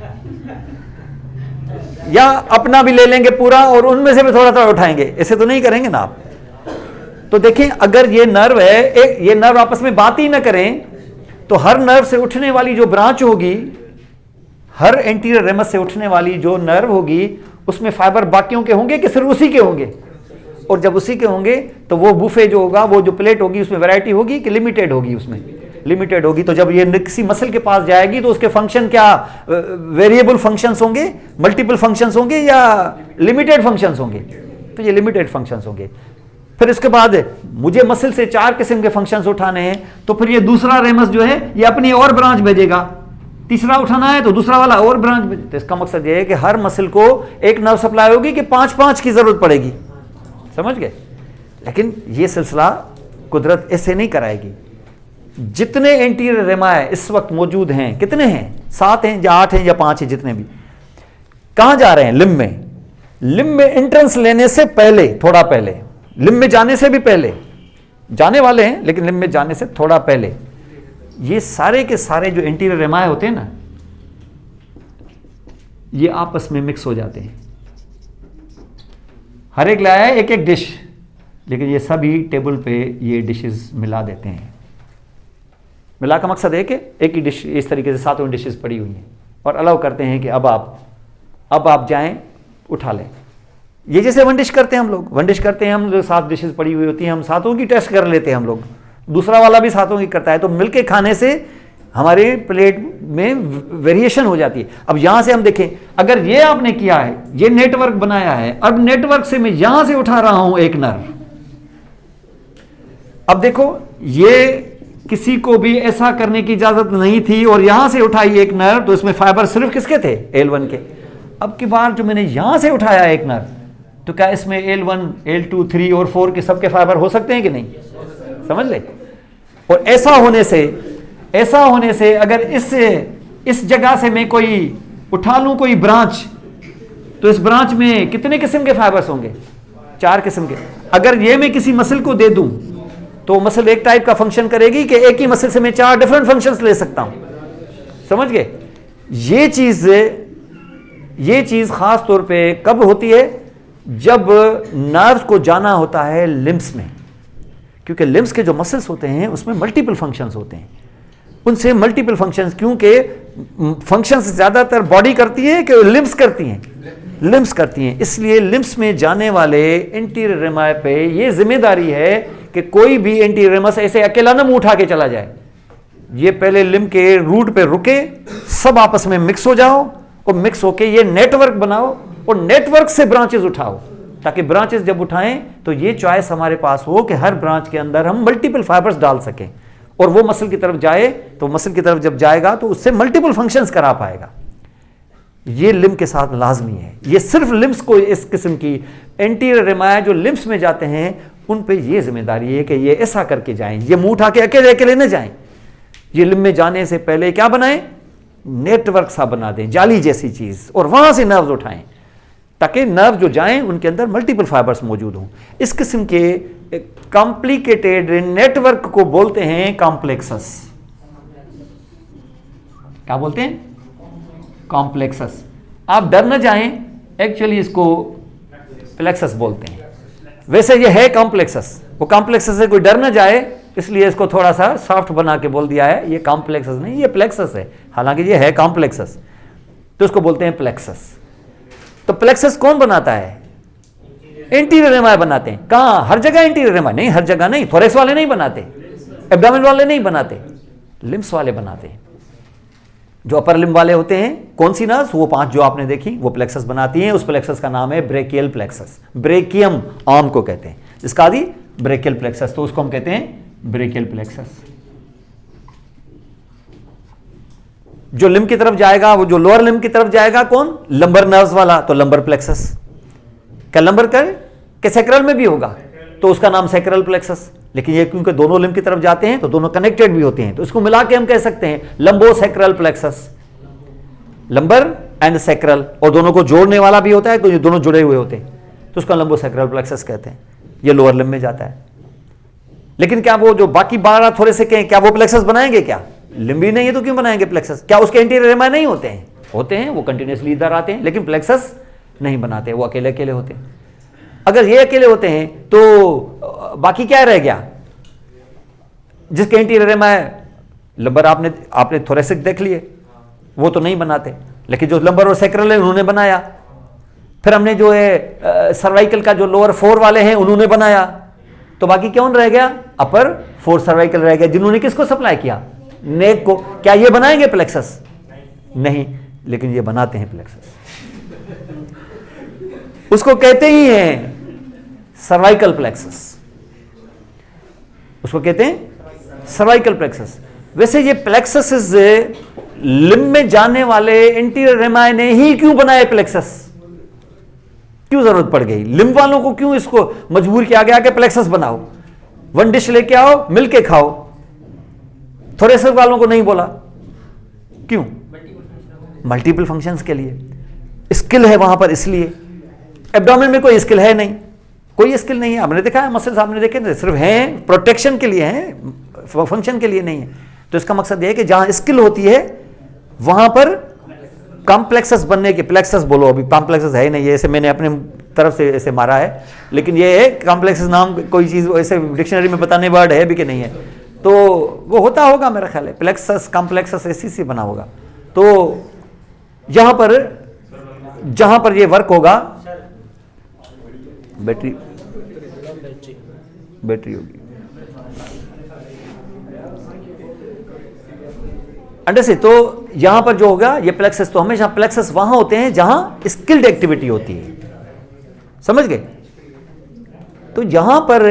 या अपना भी ले लेंगे पूरा और उनमें से भी थोड़ा थोड़ा उठाएंगे, ऐसे तो नहीं करेंगे ना आप। तो देखें, अगर ये नर्व है, ये नर्व आपस में बात ही ना करें, तो हर नर्व से उठने वाली जो ब्रांच होगी, हर एंटीरियर रेमस से उठने वाली जो नर्व होगी, उसमें फाइबर बाकियों के होंगे कि सिर्फ उसी के होंगे? और जब उसी के होंगे तो वो बुफे जो होगा, वो जो प्लेट होगी, उसमें वैरायटी होगी कि लिमिटेड होगी? उसमें लिमिटेड होगी। तो जब ये किसी मसल के पास जाएगी तो उसके फंक्शन क्या वेरिएबल फंक्शंस होंगे, मल्टीपल फंक्शंस होंगे या लिमिटेड फंक्शंस होंगे? तो ये लिमिटेड फंक्शंस होंगे। फिर इसके बाद मुझे मसल से 4 किस्म के फंक्शंस उठाने हैं, तो फिर ये दूसरा रेमस जो है ये अपनी और ब्रांच भेजेगा। तीसरा उठाना है तो दूसरा वाला और ब्रांच भेजेगा। तो इसका मकसद ये है कि हर मसल को एक नर्व सप्लाई होगी कि 5-5 की जरूरत पड़ेगी, समझ गए? लेकिन ये सिलसिला कुदरत ऐसे नहीं कराएगी। जितने एंटीरियर रेमाए इस वक्त मौजूद हैं, कितने हैं? 7 हैं या 8 हैं या 5 हैं, जितने भी। कहां जा रहे हैं? लिम्ब में। लिम्ब में एंट्रेंस लेने से पहले, थोड़ा पहले, लिम्ब में जाने से भी पहले, जाने वाले हैं लेकिन लिम्ब में जाने से थोड़ा पहले, ये सारे के सारे जो एंटीरियर रेमाए होते हैं ना, ये आपस में मिक्स हो जाते हैं। हर एक लाया है एक एक डिश, लेकिन ये सभी टेबल पे ये डिशेस मिला देते हैं। मिला का मकसद है कि एक ही डिश इस तरीके से 7 डिशेस पड़ी हुई हैं और अलाउ करते हैं कि अब आप जाएं, उठा लें। ये जैसे 1 डिश करते हैं हम लोग, 1 डिश करते हैं हम लोग, 7 डिशेस पड़ी हुई होती हैं, हम 7 की टेस्ट कर लेते हैं हम लोग, दूसरा वाला भी 7 की करता है, तो मिलके खाने से हमारे प्लेट में वेरिएशन हो जाती है। अब यहां से हम देखें, अगर ये आपने किया है, ये नेटवर्क बनाया है, अब नेटवर्क से मैं यहां से उठा रहा हूं एक नर्व। अब देखो, ये किसी को भी ऐसा करने की इजाजत नहीं थी और यहां से उठाई एक नर्व, तो इसमें फाइबर सिर्फ किसके थे? L1 के। अब की बार जो मैंने यहां से उठाया एक नर्व, तो क्या इसमें L1, L2, 3 और 4 के सबके फाइबर हो सकते हैं कि नहीं? समझ ले। और ऐसा होने से अगर इस जगह से मैं कोई उठा लूं कोई ब्रांच, तो इस ब्रांच में कितने किस्म के फाइबर्स होंगे? 4 किस्म के। अगर ये मैं किसी मसल को दे दूं तो मसल एक टाइप का फंक्शन करेगी कि एक ही मसल से मैं 4 डिफरेंट फंक्शंस ले सकता हूं, समझ गए? ये चीज खास तौर पे कब होती है? जब नर्व्स को जाना होता है लिम्स में, क्योंकि लिम्स के जो मसल्स होते हैं उसमें मल्टीपल फंक्शंस होते हैं। उनसे मल्टीपल फंक्शंस, क्योंकि फंक्शंस ज्यादातर बॉडी करती है कि लिम्स करती हैं? लिम्स करती हैं। इसलिए लिम्स में जाने वाले एंटीरियर रेमाए पे ये जिम्मेदारी है कि कोई भी एंटीरियर रेमस ऐसे अकेला ना मुंह उठा के चला जाए। ये पहले लिम्ब के रूट पे रुके, सब आपस में मिक्स हो जाओ और मिक्स होके ये नेटवर्क बनाओ और नेटवर्क से ब्रांचेस उठाओ, ताकि ब्रांचेस जब उठाएं तो ये चॉइस हमारे पास हो कि हर ब्रांच के अंदर हम मल्टीपल फाइबर्स डाल सकें और वो मसल की तरफ जाए, तो मसल की तरफ जब जाएगा तो उससे मल्टीपल फंक्शंस करा पाएगा। ये लिम्ब के साथ लाजमी है। ये सिर्फ लिम्स को, इस किस्म की एंटीरियर रेमाया जो लिम्स में जाते हैं उन पे ये जिम्मेदारी है कि ये ऐसा करके जाएं, ये मुंह उठा के अकेले अकेले न जाएं। ये लिम्ब में जाने से पहले क्या बनाएं? नेटवर्क सा बना दें, जाली जैसी चीज, और वहां से नर्व्स उठाएं ताकि नर्व जो जाएं उनके अंदर मल्टीपल फाइबर्स मौजूद हों। इस किस्म के कॉम्प्लिकेटेड नेटवर्क को बोलते हैं कॉम्प्लेक्सस। क्या बोलते हैं? कॉम्प्लेक्सस। आप डर न जाएं, एक्चुअली इसको प्लेक्सस बोलते हैं। वैसे ये है कॉम्प्लेक्सस, वो कॉम्प्लेक्सस से कोई डर न जाए इसलिए इसको थोड़ा सा सॉफ्ट बना के बोल दिया है। ये कॉम्प्लेक्सस नहीं, ये प्लेक्सस है, हालांकि ये है कॉम्प्लेक्सस, तो इसको बोलते हैं प्लेक्सस। तो प्लेक्सस कौन बनाता है? एंटीरियर रेमाए बनाते हैं। कहां? हर जगह एंटीरियर रेमाए नहीं, हर जगह नहीं। थोरेक्स वाले नहीं बनाते, एब्डोमेन वाले नहीं बनाते, लिम्स वाले बनाते हैं। जो अपर लिम्ब वाले होते हैं, कौन सी नर्व्स? वो 5 जो आपने देखी, वो प्लेक्सस बनाती हैं। उस प्लेक्सस का नाम है ब्रेकियल प्लेक्सस। ब्रेकियम आर्म को कहते हैं, जिसका आदि ब्रेकियल प्लेक्सस, तो उसको हम कहते हैं ब्रेकियल प्लेक्सस। जो लिम्ब की तरफ जाएगा, वो जो लोअर लिम्ब की तरफ जाएगा, कौन? लंबर नर्व्स वाला, तो लंबर प्लेक्सस। क्या लंबर के सैक्रल में भी होगा, तो उसका नाम सैक्रल प्लेक्सस। लेकिन ये क्योंकि दोनों लिम्ब की तरफ जाते हैं तो दोनों कनेक्टेड भी होते हैं, तो इसको मिला के हम कह सकते हैं लंबो sacral plexus. Lumbar and sacral, और दोनों को जोड़ने वाला भी होता है, तो ये दोनों जुड़े हुए होते हैं, तो उसका लंबो सैक्रल प्लेक्सस कहते हैं। ये लोअर लिम्ब में जाता है। लेकिन क्या वो जो बाकी 12 थोड़े से कहें, क्या वो प्लेक्सस बनाएंगे? क्या लिम्ब ही नहीं है तो क्यों बनाएंगे प्लेक्सस? क्या उसके एंटीरियर रेमाए नहीं होते हैं? होते हैं, वो कंटिन्यूसली इधर आते हैं, लेकिन प्लेक्सस नहीं बनाते, वो अकेले अकेले होते हैं। अगर ये अकेले होते हैं तो बाकी क्या रह गया? जिसके एंटीरियर रेमाए, लंबर आपने थोरेसिक देख लिए, वो तो नहीं बनाते, लेकिन जो लंबर और सैक्रल है उन्होंने बनाया। फिर हमने जो है सर्वाइकल का जो लोअर 4 वाले हैं उन्होंने बनाया। तो बाकी कौन रह गया? अपर 4 सर्वाइकल रह गया, जिन्होंने किसको सप्लाई किया? नेक को। क्या ये बनाएंगे प्लेक्सस? नहीं, लेकिन ये बनाते हैं प्लेक्सस। उसको कहते ही हैं सर्वाइकल प्लेक्सस, उसको कहते हैं सर्वाइकल प्लेक्सस। वैसे ये प्लेक्सस लिम्ब में जाने वाले इंटीरियर रेमाई ने ही क्यों बनाए प्लेक्सस? क्यों जरूरत पड़ गई? लिम्ब वालों को क्यों इसको मजबूर किया गया कि प्लेक्सस बनाओ? 1 डिश लेके आओ, मिलके खाओ। थोरेसिक वालों को नहीं बोला, क्यों? मल्टीपल फंक्शंस के लिए स्किल है वहां पर, इसलिए। एब्डोमेन में कोई स्किल है नहीं, कोई स्किल नहीं है। आपने देखा है मसल्स, आपने देखे थे, सिर्फ हैं प्रोटेक्शन के लिए हैं, फंक्शन के लिए नहीं है। तो इसका मकसद यह है कि जहां स्किल होती है वहां पर कॉम्प्लेक्सस बनने के, प्लेक्सस बोलो, अभी कॉम्प्लेक्सस है ही नहीं, ऐसे मैंने अपने तरफ से ऐसे मारा है, लेकिन ये है कॉम्प्लेक्सस नाम कोई चीज ऐसे डिक्शनरी में बताने वर्ड है भी कि नहीं है, तो वो होता होगा मेरा ख्याल है, प्लेक्सस कॉम्प्लेक्सस ऐसी से बना होगा। तो यहां पर जहां पर ये वर्क होगा, बैटरी होगी अंडर से। तो यहां पर जो होगा ये प्लेक्सस, तो हमेशा प्लेक्सस वहां होते हैं जहां स्किल्ड एक्टिविटी होती है, समझ गए? तो यहां पर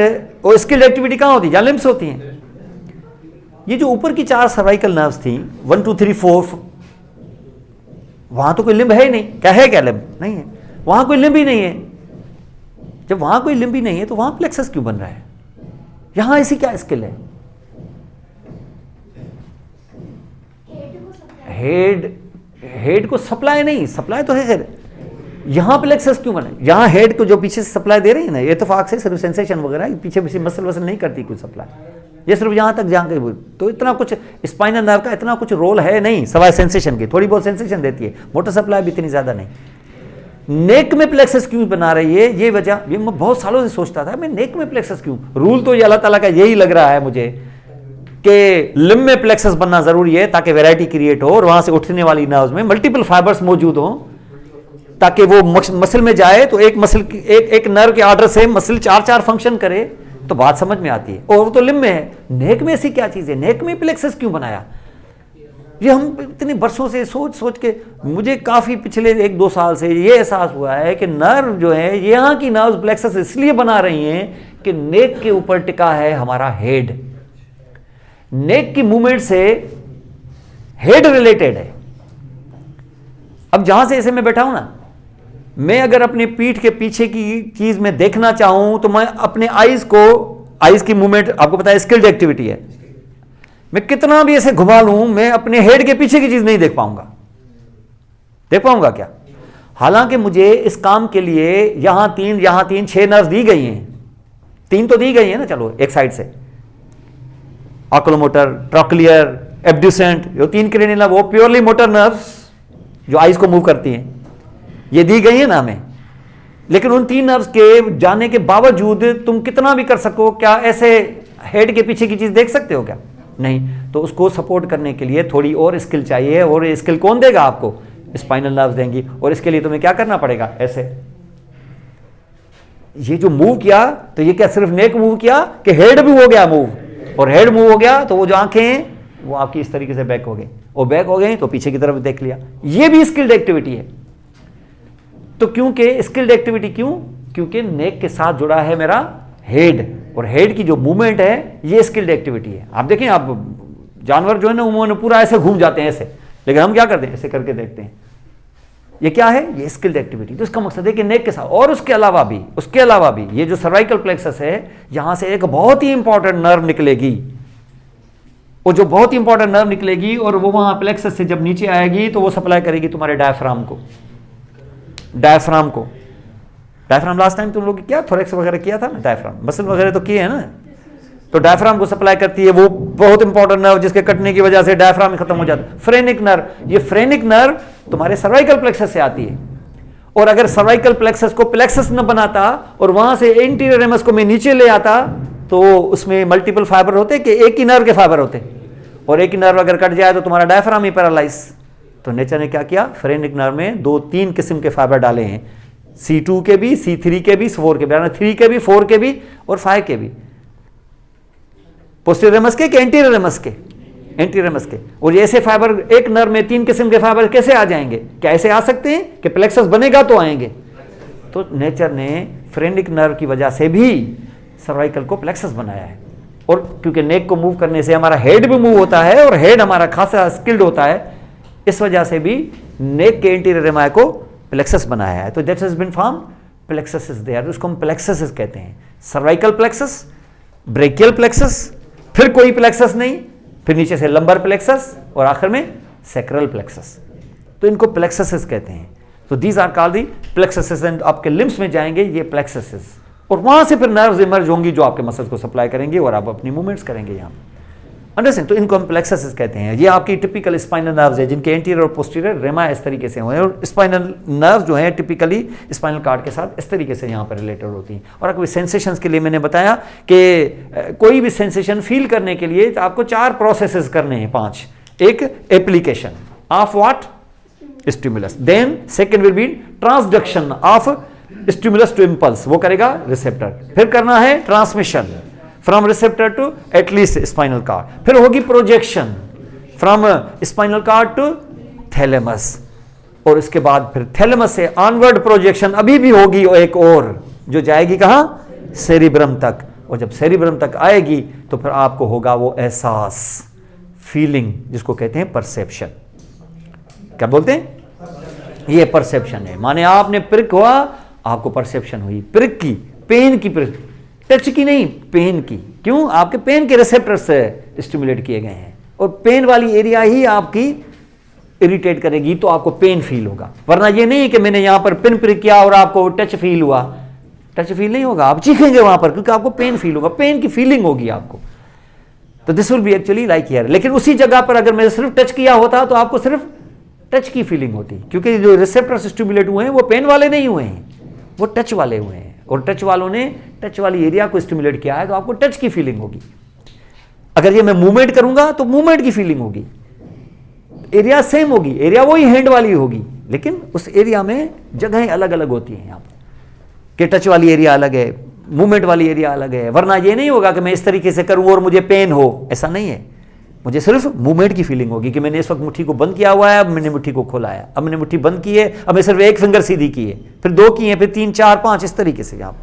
वो स्किल्ड एक्टिविटी कहां होती है? जहां लिम्ब्स होती हैं। ये जो ऊपर की 4 सर्वाइकल नर्व्स थी 1 2 3 4, वहां तो कोई लिम्ब है ही नहीं। क्या है? क्या लिम्ब नहीं है, वहां कोई लिम्ब ही नहीं है। जब वहां कोई लिम्ब ही नहीं है तो वहां प्लेक्सस क्यों बन रहा है? यहां ऐसी क्या स्किल है? हेड को सप्लाई नहीं, सप्लाई तो है खैर, यहां प्लेक्सस क्यों बने? यहां हेड को जो पीछे से सप्लाई दे रही है ना, ये इत्तेफाक से सिर्फ सेंसेशन वगैरह, पीछे पीछे मसल वसल नहीं करती कुछ सप्लाई, ये सिर्फ यहां तक जाके। तो इतना कुछ स्पाइनल नर्व का इतना कुछ रोल है नहीं, सवाए सेंसेशन की, थोड़ी बहुत सेंसेशन देती है, मोटर सप्लाई भी इतनी ज्यादा नहीं। नेक में प्लेक्सस क्यों बना रही है? ये वजह, ये मैं बहुत सालों से सोचता था, मैं नेक में प्लेक्सस क्यों? रूल तो ये अल्लाह ताला का यही लग रहा है मुझे कि लिम्ब में प्लेक्सस बनना जरूरी है ताकि वैरायटी क्रिएट हो और वहां से उठने वाली नर्व्स में मल्टीपल फाइबर्स मौजूद हो, ताकि वो मसल में जाए तो एक मसल एक नर्व के ऑर्डर से मसल 4 फंक्शन करे, तो बात समझ में आती है। और वो तो लिम्ब में है, नेक में ऐसी क्या चीज है? नेक में प्लेक्सस क्यों बनाया? ये हम इतने वर्षों से सोच सोच के, मुझे काफी पिछले 1-2 साल से ये एहसास हुआ है कि नर्व जो है, यहाँ की नर्व प्लेक्सस इसलिए बना रही हैं कि नेक के ऊपर टिका है हमारा हेड। नेक की मूवमेंट से हेड रिलेटेड है। अब जहां से ऐसे मैं बैठा हूं ना, मैं अगर अपनी पीठ के पीछे की चीज में देखना चाहूं तो मैं अपने आईज की मूवमेंट, आपको पता है स्किल्ड एक्टिविटी है, मैं कितना भी ऐसे घुमा लूं, मैं अपने हेड के पीछे की चीज नहीं देख पाऊंगा। देख पाऊंगा क्या? हालांकि मुझे इस काम के लिए यहां 3 6 नर्व दी गई हैं, 3 तो दी गई है ना, चलो एक साइड से ऑक्यूलोमोटर, ट्रॉक्लियर, एब्ड्यूसेंट, जो 3 क्रेनियल, वो प्योरली मोटर नर्व्स जो आइज को मूव करती हैं, ये दी गई है ना हमें। लेकिन उन 3 नर्व्स के जाने के बावजूद तुम कितना भी कर सको, क्या ऐसे हेड के पीछे की चीज देख सकते हो क्या? नहीं। तो उसको सपोर्ट करने के लिए थोड़ी और स्किल चाहिए, और ये स्किल कौन देगा आपको? स्पाइनल नर्व्स देंगी। और इसके लिए तुम्हें क्या करना पड़ेगा? ऐसे ये जो मूव किया, तो ये क्या सिर्फ नेक मूव किया कि हेड भी हो गया मूव? और हेड मूव हो गया तो वो जो आंखें हैं वो आपकी इस तरीके से बैक हो गई, और बैक हो गई तो पीछे की तरफ देख लिया। ये भी स्किल्ड एक्टिविटी है। तो क्योंकि स्किल्ड एक्टिविटी क्यों? क्योंकि नेक के साथ जुड़ा है मेरा हेड, और हेड की जो मूवमेंट है ये स्किल्ड एक्टिविटी है। आप देखें, आप जानवर जो है ना उन्होंने पूरा ऐसे घूम जाते हैं ऐसे, लेकिन हम क्या करते हैं? ऐसे करके देखते हैं। ये क्या है? ये स्किल्ड एक्टिविटी। तो इसका मकसद है कि नेक के साथ, और उसके अलावा भी ये जो सर्वाइकल प्लेक्सस है, यहां से एक बहुत ही इंपॉर्टेंट नर्व निकलेगी, वो जो बहुत ही इंपॉर्टेंट नर्व निकलेगी, और वो वहां प्लेक्सस से जब नीचे आएगी तो वो सप्लाई करेगी तुम्हारे डायफ्राम को। डायफ्राम लास्ट टाइम तुम लोग क्या थोरेक्स वगैरह किया था ना, डायफ्राम मसल वगैरह तो किए हैं ना, तो डायफ्राम को सप्लाई करती है वो बहुत इंपॉर्टेंट नर्व, जिसके कटने की वजह से डायफ्राम खत्म हो जाता है। फ्रेनिक नर्व, ये फ्रेनिक नर्व तुम्हारे सर्वाइकल प्लेक्सस से आती है, और अगर सर्वाइकल प्लेक्सस को प्लेक्सस न बनाता और वहां से इंटीरियर रेमस को मैं नीचे ले आता, तो उसमें मल्टीपल फाइबर होते कि एक ही नर्व के फाइबर होते, और एक ही नर्व अगर कट जाए तो तुम्हारा डायफ्राम ही पैरालाइज। तो नेचर ने क्या किया? फ्रेनिक नर्व में 2-3 किस्म के फाइबर डाले हैं, C2 के भी, C3 के भी, 4 के भी, 3 के भी, 4 के भी और 5 के भी। पोस्टीरियर रेमस के एंटीरियर रेमस के? एंटीरियर रेमस के। और ऐसे फाइबर, एक नर्व में 3 किस्म के फाइबर कैसे आ जाएंगे? क्या ऐसे आ सकते हैं कि प्लेक्सस बनेगा तो आएंगे? तो नेचर ने फ्रेनिक नर्व की वजह से भी सर्वाइकल को प्लेक्सस बनाया है। और क्योंकि नेक को मूव करने से हमारा हेड भी मूव होता है और हेड हमारा खासा स्किल्ड होता है, इस वजह से भी नेक के एंटीरियर रेमाय को प्लेक्सस बनाया है। तो that has been form, plexus is there, उसको हम प्लेक्सस कहते हैं। सर्वाइकल प्लेक्सस, ब्रेकियल प्लेक्सस, फिर कोई प्लेक्सस नहीं, फिर नीचे से लंबर प्लेक्सस और आखिर में सैक्रल प्लेक्सस। तो इनको प्लेक्सस कहते हैं। तो these are called the plexus. And आपके लिम्स में जाएंगे ये प्लेक्सस, और वहां से फिर नर्व्स इमर्ज होंगी जो आपके मसल्स को सप्लाई करेंगे और आप अपनी मूवमेंट्स करेंगे यहाँ। अंडरस्टैंड? तो इनको हम प्लेक्सस कहते हैं। ये आपकी टिपिकल स्पाइनल नर्व्स है जिनके एंटीरियर और पोस्टीरियर रेमा इस तरीके से हुए हैं, और स्पाइनल नर्व जो है टिपिकली स्पाइनल कार्ड के साथ इस तरीके से यहाँ पर रिलेटेड होती हैं। और आपको सेंसेशंस के लिए मैंने बताया कि कोई भी सेंसेशन फील करने के लिए आपको 4 प्रोसेसेस करने हैं, 5। एक application of what? Stimulus. Then second will be transduction of stimulus to impulse, वो करेगा रिसेप्टर। फिर करना है transmission from receptor to at least spinal cord. फिर होगी projection from spinal cord to thalamus, और इसके बाद फिर थैलेमस से ऑनवर्ड प्रोजेक्शन अभी भी होगी, एक और जो जाएगी कहां? सेरिब्रम तक। और जब सेरिब्रम तक आएगी तो फिर आपको होगा वो एहसास, फीलिंग, जिसको कहते हैं परसेप्शन। क्या बोलते हैं? ये परसेप्शन है। माने आपने प्रिक हुआ, आपको परसेप्शन हुई, प्रिक की, पेन की, प्रिक, टच की नहीं, पेन की। क्यों? आपके पेन के रिसेप्टर्स स्टिमुलेट किए गए हैं, और पेन वाली एरिया ही आपकी इरिटेट करेगी तो आपको पेन फील होगा। वरना ये नहीं कि मैंने यहां पर पिन प्रिक किया और आपको टच फील हुआ, टच फील नहीं होगा, आप चीखेंगे वहां पर क्योंकि आपको पेन फील होगा, पेन की फीलिंग होगी आपको। तो this will be actually like here. लेकिन उसी जगह पर अगर मैं सिर्फ टच किया होता तो आपको सिर्फ टच की फीलिंग होती, क्योंकि जो रिसेप्टर्स स्टिमुलेट हुए हैं वो पेन वाले नहीं हुए हैं, वो टच वाले हुए हैं। और टच वालों ने टच वाली एरिया को स्टिमुलेट किया है तो आपको टच की फीलिंग होगी। अगर ये मैं मूवमेंट करूंगा तो मूवमेंट की फीलिंग होगी, एरिया सेम होगी, एरिया वही हैंड वाली होगी, लेकिन उस एरिया में जगहें अलग अलग होती हैं। यहाँ पर कि टच वाली एरिया अलग है, मूवमेंट वाली एरिया अलग है। वरना ये नहीं होगा कि मैं इस तरीके से करूं और मुझे पेन हो, ऐसा नहीं है। मुझे सिर्फ मूवमेंट की फीलिंग होगी कि मैंने इस वक्त मुट्ठी को बंद किया हुआ है, अब मैंने मुट्ठी को खोला है, अब मैंने मुट्ठी बंद की है, अब मैं सिर्फ एक फिंगर सीधी की है, फिर 2 की है, फिर 3, 4, 5, इस तरीके से। आप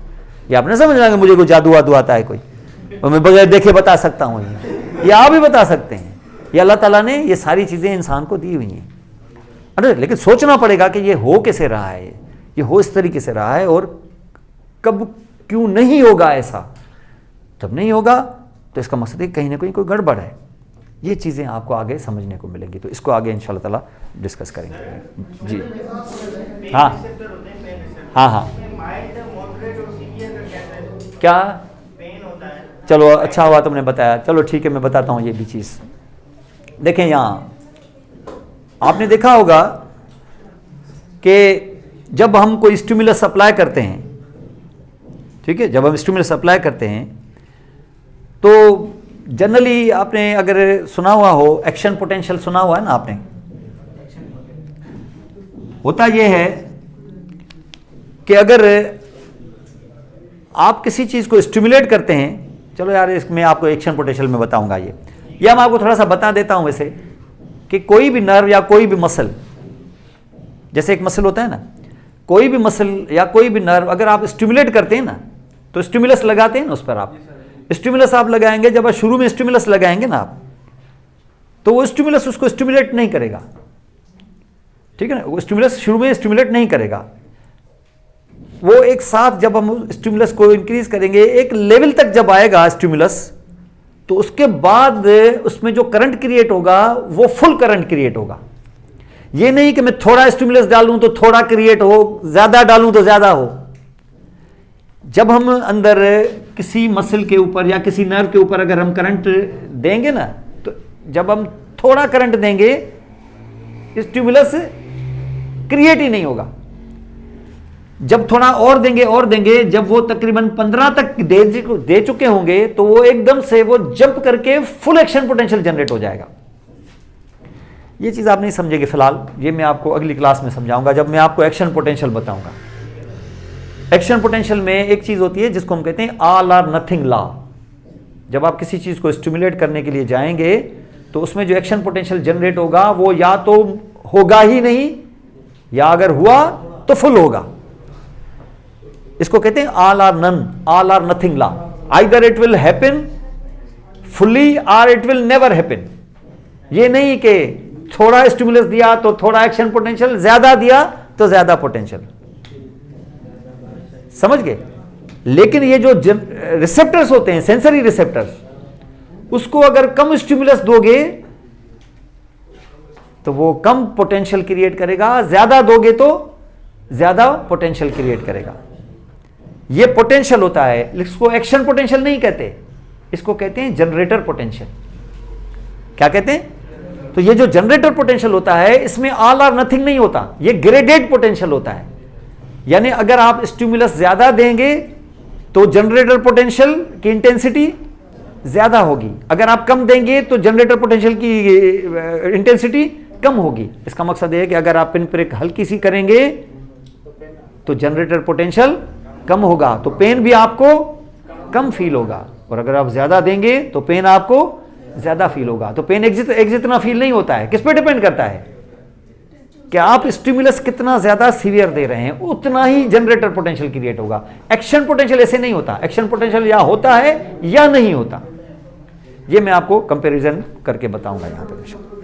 ये आपने समझना कि मुझे कोई जादू वादू आता है कोई, और मैं बगैर देखे बता सकता हूँ, ये आप भी बता सकते हैं। ये अल्लाह ताला ने ये सारी चीज़ें इंसान को दी हुई हैं। अरे लेकिन सोचना पड़ेगा कि ये हो कैसे रहा है, ये हो इस तरीके से रहा है, और कब क्यों नहीं होगा ऐसा। जब नहीं होगा तो इसका मकसद है कहीं ना कहीं कोई गड़बड़ है। ये चीज़ें आपको आगे समझने को मिलेंगी, तो इसको आगे इंशाल्लाह ताला डिस्कस करेंगे। जी हाँ हाँ हाँ, क्या चलो अच्छा हुआ तुमने बताया, चलो ठीक है मैं बताता हूँ ये भी चीज़। देखें यहाँ आपने देखा होगा कि जब हम कोई स्टिमुलस अप्लाई करते हैं, ठीक है, जब हम स्टिमुलस अप्लाई करते हैं तो जनरली आपने अगर सुना हुआ हो, एक्शन पोटेंशियल सुना हुआ है ना आपने। होता यह है कि अगर आप किसी चीज़ को स्टिमुलेट करते हैं, चलो यार इसमें आपको एक्शन पोटेंशियल में बताऊंगा ये मैं आपको थोड़ा सा बता देता हूं वैसे, कि कोई भी नर्व या कोई भी मसल, जैसे एक मसल होता है ना, कोई भी मसल या कोई भी नर्व अगर आप स्टिमुलेट करते हैं ना, तो स्टिमुलस लगाते हैं ना, उस पर आप स्टिमुलस आप लगाएंगे। जब आप शुरू में स्टिमुलस लगाएंगे ना आप, तो वो स्टिमुलस उसको स्टिमुलेट नहीं करेगा, ठीक है ना, वो स्टिमुलस शुरू में स्टिमुलेट नहीं करेगा। वो एक साथ जब हम स्टिमुलस को इंक्रीज करेंगे, एक लेवल तक जब आएगा स्टिमुलस, तो उसके बाद उसमें जो करंट क्रिएट होगा वो फुल करंट क्रिएट होगा। ये नहीं कि मैं थोड़ा स्टिमुलस डालूं तो थोड़ा क्रिएट हो, ज्यादा डालूं तो ज्यादा हो। जब हम अंदर किसी मसल के ऊपर या किसी नर्व के ऊपर अगर हम करंट देंगे ना, तो जब हम थोड़ा करंट देंगे स्टिमुलस क्रिएट ही नहीं होगा। जब थोड़ा और देंगे, जब वो तकरीबन 15 तक दे चुके होंगे, तो वो एकदम से वो जंप करके फुल एक्शन पोटेंशियल जनरेट हो जाएगा। ये चीज़ आप नहीं समझेंगे फिलहाल, ये मैं आपको अगली क्लास में समझाऊंगा जब मैं आपको एक्शन पोटेंशियल बताऊंगा। एक्शन पोटेंशियल में एक चीज़ होती है जिसको हम कहते हैं ऑल और नथिंग लॉ। जब आप किसी चीज़ को स्टिमुलेट करने के लिए जाएंगे तो उसमें जो एक्शन पोटेंशियल जनरेट होगा वो या तो होगा ही नहीं, या अगर हुआ तो फुल होगा। इसको कहते हैं all or none, all or nothing law. Either it will happen fully or it will never happen. ये नहीं कि थोड़ा स्टिमुलस दिया तो थोड़ा एक्शन पोटेंशियल, ज्यादा दिया तो ज्यादा पोटेंशियल। समझ गए? लेकिन ये जो रिसेप्टर्स होते हैं, सेंसरी रिसेप्टर्स, उसको अगर कम स्टिमुलस दोगे तो वो कम पोटेंशियल क्रिएट करेगा, ज्यादा दोगे तो ज्यादा पोटेंशियल क्रिएट करेगा। ये पोटेंशियल होता है, इसको एक्शन पोटेंशियल नहीं कहते, इसको कहते हैं जनरेटर पोटेंशियल। क्या कहते हैं? तो ये जो जनरेटर पोटेंशियल होता है इसमें ऑल और नथिंग नहीं होता, ये ग्रेडेड पोटेंशियल होता है। यानी अगर आप स्टिमुलस ज्यादा देंगे तो जनरेटर पोटेंशियल की इंटेंसिटी ज्यादा होगी, अगर आप कम देंगे तो जनरेटर पोटेंशियल की इंटेंसिटी कम होगी। इसका मकसद यह है कि अगर आप पिन प्रिक हल्की सी करेंगे तो जनरेटर पोटेंशियल कम होगा, तो पेन भी आपको कम फील होगा, और अगर आप ज्यादा देंगे तो पेन आपको ज्यादा फील होगा। तो पेन एक जितना फील नहीं होता है। किस पे डिपेंड करता है कि आप स्टिमुलस कितना ज्यादा सीवियर दे रहे हैं, उतना ही जनरेटर पोटेंशियल क्रिएट होगा। एक्शन पोटेंशियल ऐसे नहीं होता, एक्शन पोटेंशियल या होता है या नहीं होता। ये मैं आपको कंपैरिजन करके बताऊंगा यहां पे।